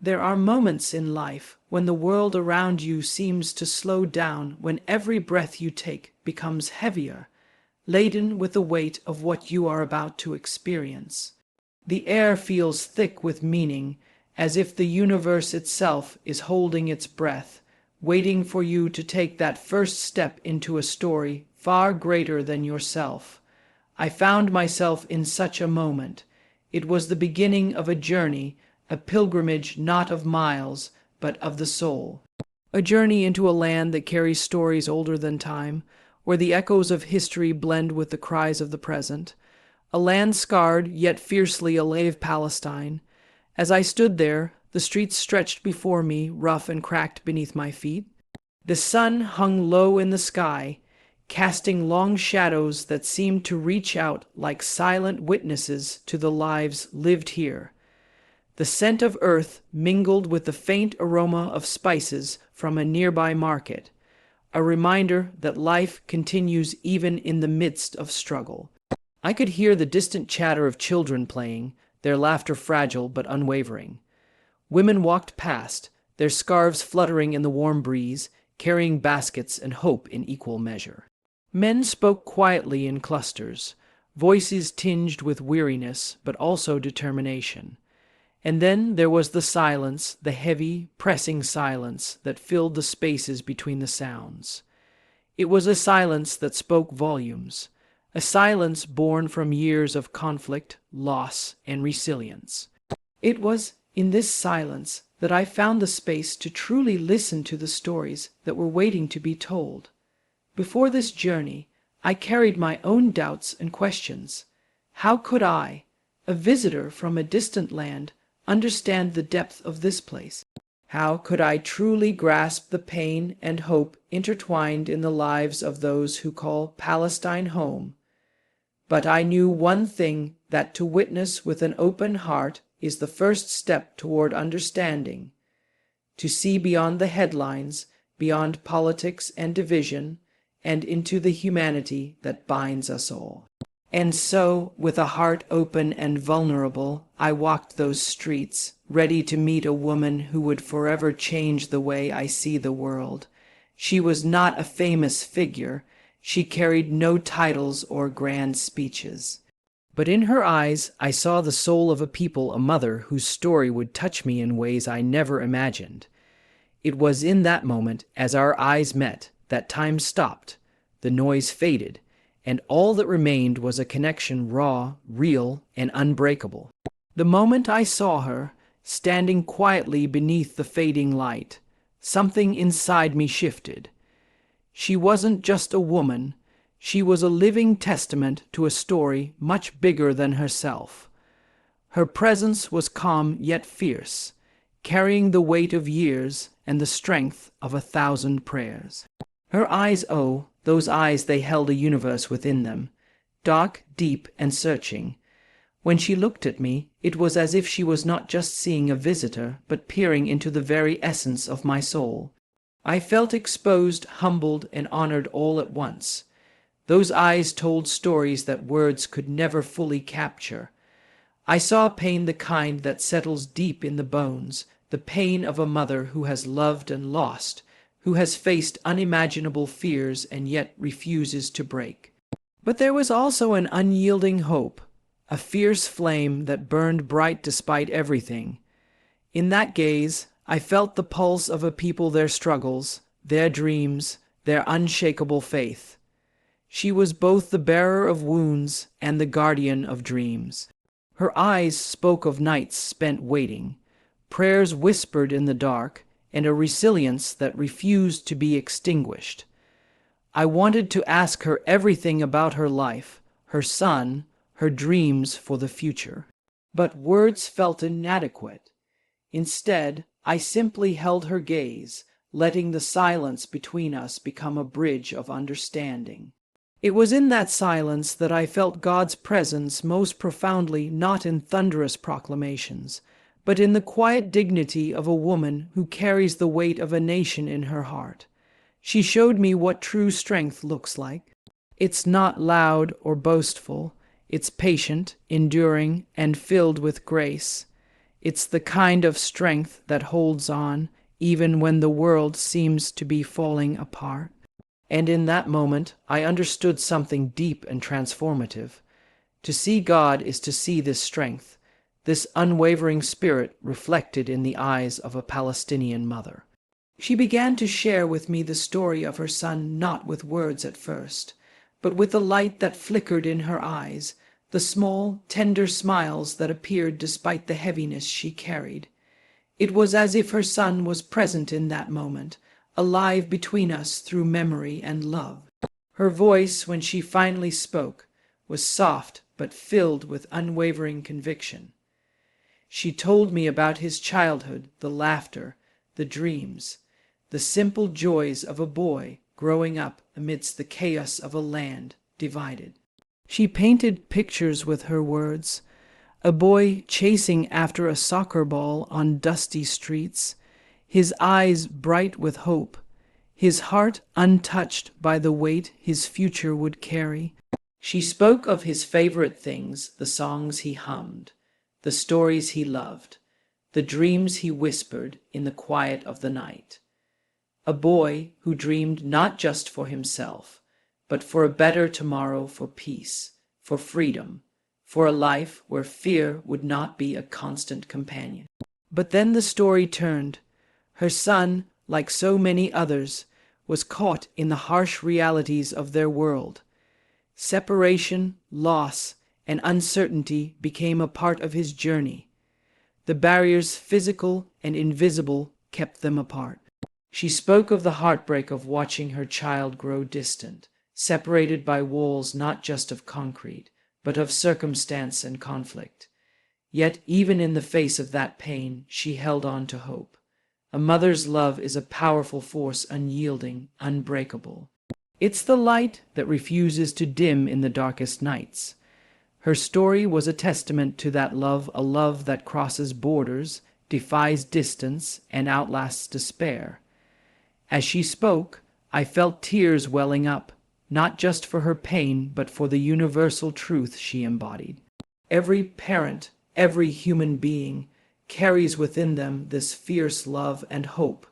There are moments in life when the world around you seems to slow down, when every breath you take becomes heavier, laden with the weight of what you are about to experience. The air feels thick with meaning, as if the universe itself is holding its breath, waiting for you to take that first step into a story far greater than yourself. I found myself in such a moment. It was the beginning of a journey, a pilgrimage not of miles, but of the soul. A journey into a land that carries stories older than time, where the echoes of history blend with the cries of the present. A land scarred, yet fiercely alive Palestine. As I stood there, the streets stretched before me, rough and cracked beneath my feet. The sun hung low in the sky, casting long shadows that seemed to reach out like silent witnesses to the lives lived here. The scent of earth mingled with the faint aroma of spices from a nearby market, a reminder that life continues even in the midst of struggle. I could hear the distant chatter of children playing, their laughter fragile but unwavering. Women walked past, their scarves fluttering in the warm breeze, carrying baskets and hope in equal measure. Men spoke quietly in clusters, voices tinged with weariness but also determination. And then there was the silence, the heavy, pressing silence that filled the spaces between the sounds. It was a silence that spoke volumes, a silence born from years of conflict, loss, and resilience. It was in this silence that I found the space to truly listen to the stories that were waiting to be told. Before this journey, I carried my own doubts and questions. How could I, a visitor from a distant land, understand the depth of this place? How could I truly grasp the pain and hope intertwined in the lives of those who call Palestine home? But I knew one thing, that to witness with an open heart is the first step toward understanding. To see beyond the headlines, beyond politics and division, and into the humanity that binds us all. And so, with a heart open and vulnerable, I walked those streets, ready to meet a woman who would forever change the way I see the world. She was not a famous figure. She carried no titles or grand speeches. But in her eyes, I saw the soul of a people, a mother whose story would touch me in ways I never imagined. It was in that moment, as our eyes met, that time stopped, the noise faded, and all that remained was a connection raw, real, and unbreakable. The moment I saw her, standing quietly beneath the fading light, something inside me shifted. She wasn't just a woman, she was a living testament to a story much bigger than herself. Her presence was calm yet fierce, carrying the weight of years and the strength of 1,000 prayers. Her eyes, oh, those eyes, they held a universe within them, dark, deep, and searching. When she looked at me, it was as if she was not just seeing a visitor, but peering into the very essence of my soul. I felt exposed, humbled, and honored all at once. Those eyes told stories that words could never fully capture. I saw pain, the kind that settles deep in the bones, the pain of a mother who has loved and lost, who has faced unimaginable fears and yet refuses to break. But there was also an unyielding hope, a fierce flame that burned bright despite everything. In that gaze, I felt the pulse of a people, their struggles, their dreams, their unshakable faith. She was both the bearer of wounds and the guardian of dreams. Her eyes spoke of nights spent waiting, prayers whispered in the dark, and a resilience that refused to be extinguished. I wanted to ask her everything about her life, her son, her dreams for the future. But words felt inadequate. Instead, I simply held her gaze, letting the silence between us become a bridge of understanding. It was in that silence that I felt God's presence most profoundly, not in thunderous proclamations, but in the quiet dignity of a woman who carries the weight of a nation in her heart. She showed me what true strength looks like. It's not loud or boastful. It's patient, enduring, and filled with grace. It's the kind of strength that holds on even when the world seems to be falling apart. And in that moment, I understood something deep and transformative. To see God is to see this strength, this unwavering spirit reflected in the eyes of a Palestinian mother. She began to share with me the story of her son, not with words at first, but with the light that flickered in her eyes, the small, tender smiles that appeared despite the heaviness she carried. It was as if her son was present in that moment, alive between us through memory and love. Her voice, when she finally spoke, was soft but filled with unwavering conviction. She told me about his childhood, the laughter, the dreams, the simple joys of a boy growing up amidst the chaos of a land divided. She painted pictures with her words, a boy chasing after a soccer ball on dusty streets, his eyes bright with hope, his heart untouched by the weight his future would carry. She spoke of his favorite things, the songs he hummed, the stories he loved, the dreams he whispered in the quiet of the night. A boy who dreamed not just for himself, but for a better tomorrow, for peace, for freedom, for a life where fear would not be a constant companion. But then the story turned. Her son, like so many others, was caught in the harsh realities of their world. Separation, loss, and uncertainty became a part of his journey. The barriers, physical and invisible, kept them apart. She spoke of the heartbreak of watching her child grow distant, separated by walls not just of concrete, but of circumstance and conflict. Yet even in the face of that pain, she held on to hope. A mother's love is a powerful force, unyielding, unbreakable. It's the light that refuses to dim in the darkest nights. Her story was a testament to that love, a love that crosses borders, defies distance, and outlasts despair. As she spoke, I felt tears welling up, not just for her pain, but for the universal truth she embodied. Every parent, every human being, carries within them this fierce love and hope.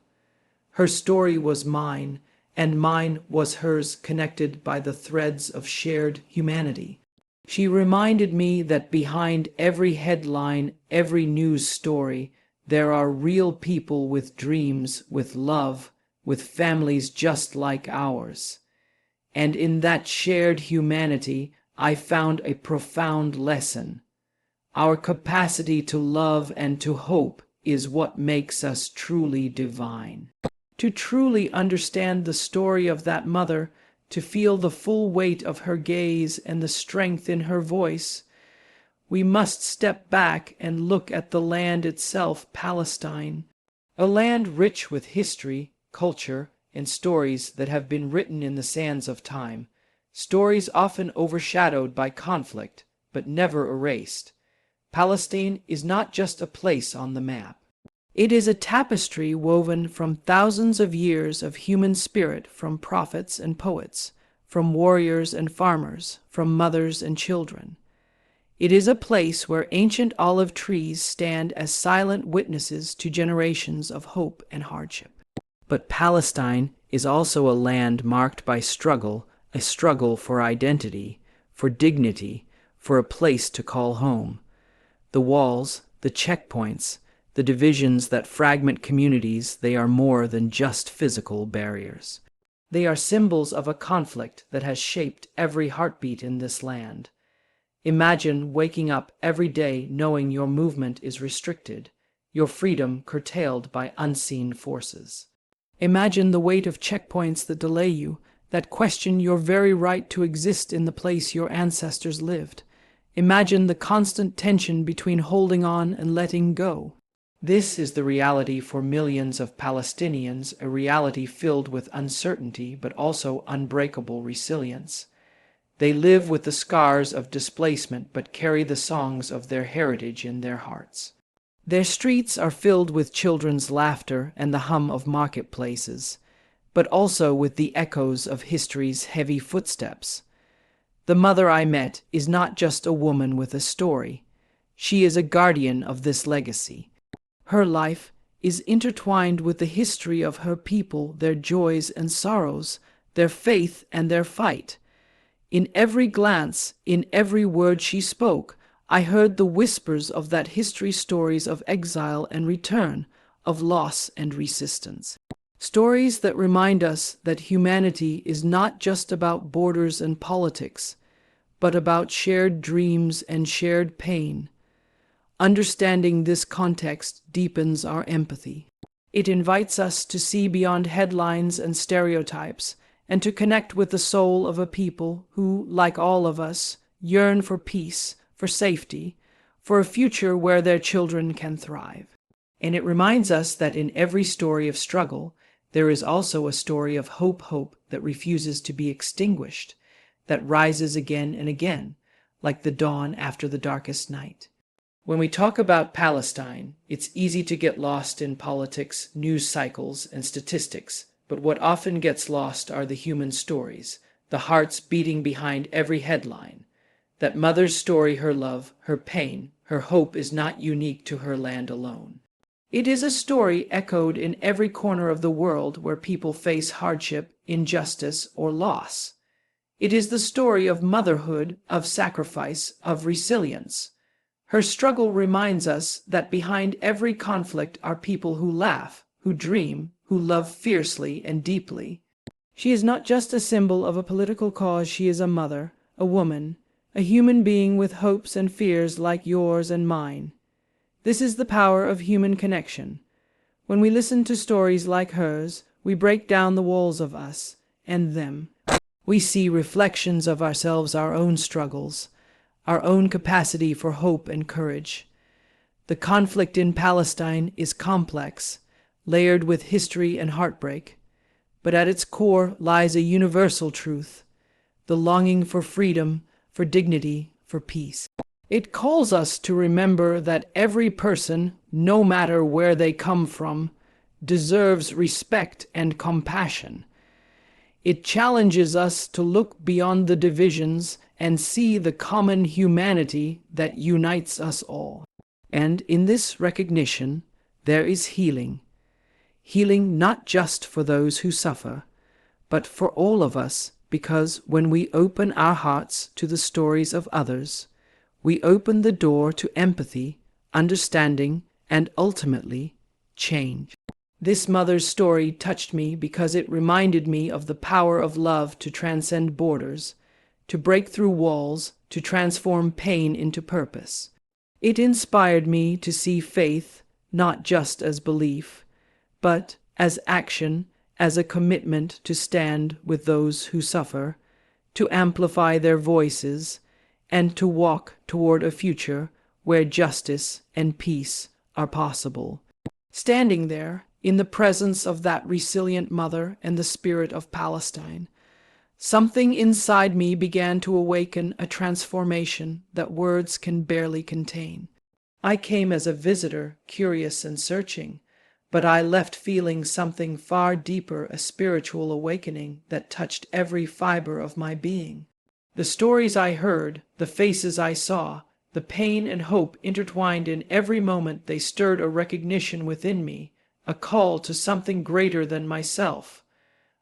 Her story was mine, and mine was hers, connected by the threads of shared humanity. She reminded me that behind every headline, every news story, there are real people with dreams, with love, with families just like ours. And in that shared humanity, I found a profound lesson. Our capacity to love and to hope is what makes us truly divine. To truly understand the story of that mother, to feel the full weight of her gaze and the strength in her voice, we must step back and look at the land itself, Palestine, a land rich with history, culture, and stories that have been written in the sands of time, stories often overshadowed by conflict, but never erased. Palestine is not just a place on the map. It is a tapestry woven from thousands of years of human spirit, from prophets and poets, from warriors and farmers, from mothers and children. It is a place where ancient olive trees stand as silent witnesses to generations of hope and hardship. But Palestine is also a land marked by struggle, a struggle for identity, for dignity, for a place to call home. The walls, the checkpoints, the divisions that fragment communities, they are more than just physical barriers. They are symbols of a conflict that has shaped every heartbeat in this land. Imagine waking up every day knowing your movement is restricted, your freedom curtailed by unseen forces. Imagine the weight of checkpoints that delay you, that question your very right to exist in the place your ancestors lived. Imagine the constant tension between holding on and letting go. This is the reality for millions of Palestinians, a reality filled with uncertainty but also unbreakable resilience. They live with the scars of displacement but carry the songs of their heritage in their hearts. Their streets are filled with children's laughter and the hum of marketplaces, but also with the echoes of history's heavy footsteps. The mother I met is not just a woman with a story. She is a guardian of this legacy. Her life is intertwined with the history of her people, their joys and sorrows, their faith and their fight. In every glance, in every word she spoke, I heard the whispers of that history, stories of exile and return, of loss and resistance. Stories that remind us that humanity is not just about borders and politics, but about shared dreams and shared pain. Understanding this context deepens our empathy. It invites us to see beyond headlines and stereotypes, and to connect with the soul of a people who, like all of us, yearn for peace, for safety, for a future where their children can thrive. And it reminds us that in every story of struggle, there is also a story of hope that refuses to be extinguished, that rises again and again, like the dawn after the darkest night. When we talk about Palestine, it's easy to get lost in politics, news cycles, and statistics, but what often gets lost are the human stories, the hearts beating behind every headline. That mother's story, her love, her pain, her hope is not unique to her land alone. It is a story echoed in every corner of the world where people face hardship, injustice, or loss. It is the story of motherhood, of sacrifice, of resilience. Her struggle reminds us that behind every conflict are people who laugh, who dream, who love fiercely and deeply. She is not just a symbol of a political cause, she is a mother, a woman, a human being with hopes and fears like yours and mine. This is the power of human connection. When we listen to stories like hers, we break down the walls of us and them. We see reflections of ourselves, our own struggles, our own capacity for hope and courage. The conflict in Palestine is complex, layered with history and heartbreak, but at its core lies a universal truth, the longing for freedom, for dignity, for peace. It calls us to remember that every person, no matter where they come from, deserves respect and compassion. It challenges us to look beyond the divisions and see the common humanity that unites us all. And in this recognition, there is healing. Healing not just for those who suffer, but for all of us, because when we open our hearts to the stories of others, we open the door to empathy, understanding, and ultimately, change. This mother's story touched me because it reminded me of the power of love to transcend borders, to break through walls, to transform pain into purpose. It inspired me to see faith not just as belief, but as action, as a commitment to stand with those who suffer, to amplify their voices, and to walk toward a future where justice and peace are possible. Standing there, in the presence of that resilient mother and the spirit of Palestine, something inside me began to awaken a transformation that words can barely contain. I came as a visitor, curious and searching, but I left feeling something far deeper, a spiritual awakening that touched every fiber of my being. The stories I heard, the faces I saw, the pain and hope intertwined in every moment, they stirred a recognition within me, a call to something greater than myself.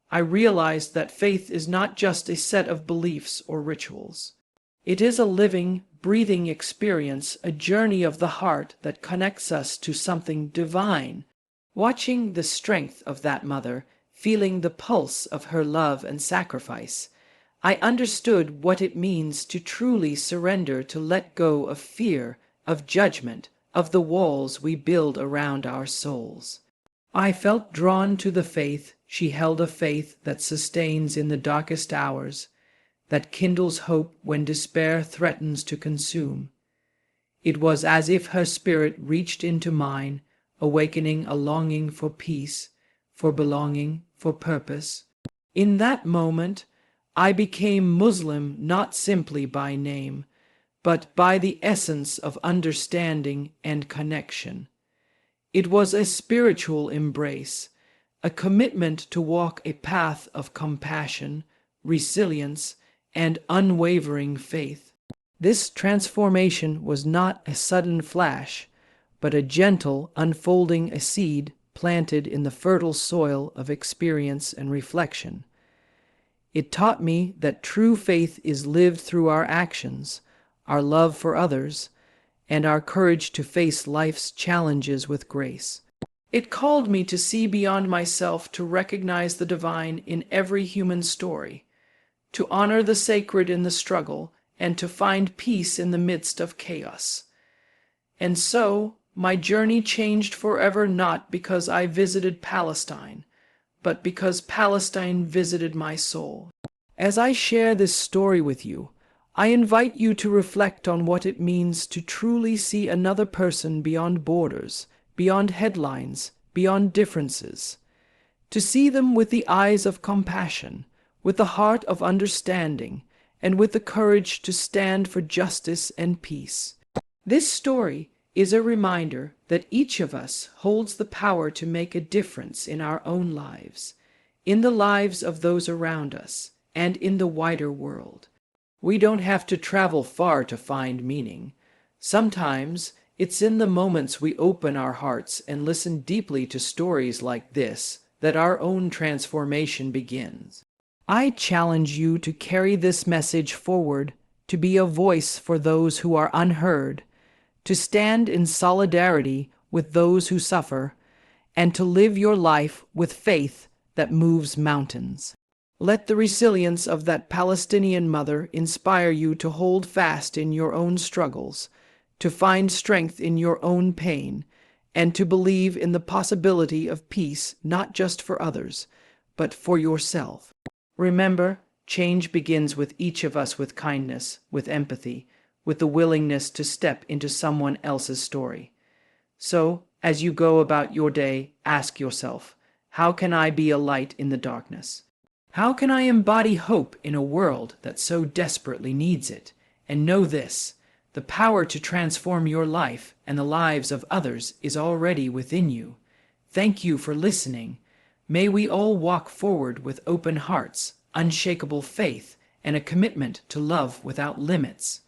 I realized that faith is not just a set of beliefs or rituals. It is a living, breathing experience, a journey of the heart that connects us to something divine. Watching the strength of that mother, feeling the pulse of her love and sacrifice, I understood what it means to truly surrender, to let go of fear, of judgment, of the walls we build around our souls. I felt drawn to the faith she held, a faith that sustains in the darkest hours, that kindles hope when despair threatens to consume. It was as if her spirit reached into mine, awakening a longing for peace, for belonging, for purpose. In that moment, I became Muslim not simply by name, but by the essence of understanding and connection. It was a spiritual embrace, a commitment to walk a path of compassion, resilience, and unwavering faith. This transformation was not a sudden flash, but a gentle unfolding, a seed planted in the fertile soil of experience and reflection. It taught me that true faith is lived through our actions, our love for others, and our courage to face life's challenges with grace. It called me to see beyond myself, to recognize the divine in every human story, to honor the sacred in the struggle, and to find peace in the midst of chaos. And so, my journey changed forever, not because I visited Palestine, but because Palestine visited my soul. As I share this story with you, I invite you to reflect on what it means to truly see another person beyond borders, beyond headlines, beyond differences, to see them with the eyes of compassion, with the heart of understanding, and with the courage to stand for justice and peace. This story is a reminder that each of us holds the power to make a difference in our own lives, in the lives of those around us, and in the wider world. We don't have to travel far to find meaning. Sometimes it's in the moments we open our hearts and listen deeply to stories like this that our own transformation begins. I challenge you to carry this message forward, to be a voice for those who are unheard, to stand in solidarity with those who suffer, and to live your life with faith that moves mountains. Let the resilience of that Palestinian mother inspire you to hold fast in your own struggles, to find strength in your own pain, and to believe in the possibility of peace not just for others, but for yourself. Remember, change begins with each of us, with kindness, with empathy, with the willingness to step into someone else's story. So, as you go about your day, ask yourself, how can I be a light in the darkness? How can I embody hope in a world that so desperately needs it? And know this, the power to transform your life and the lives of others is already within you. Thank you for listening. May we all walk forward with open hearts, unshakable faith, and a commitment to love without limits.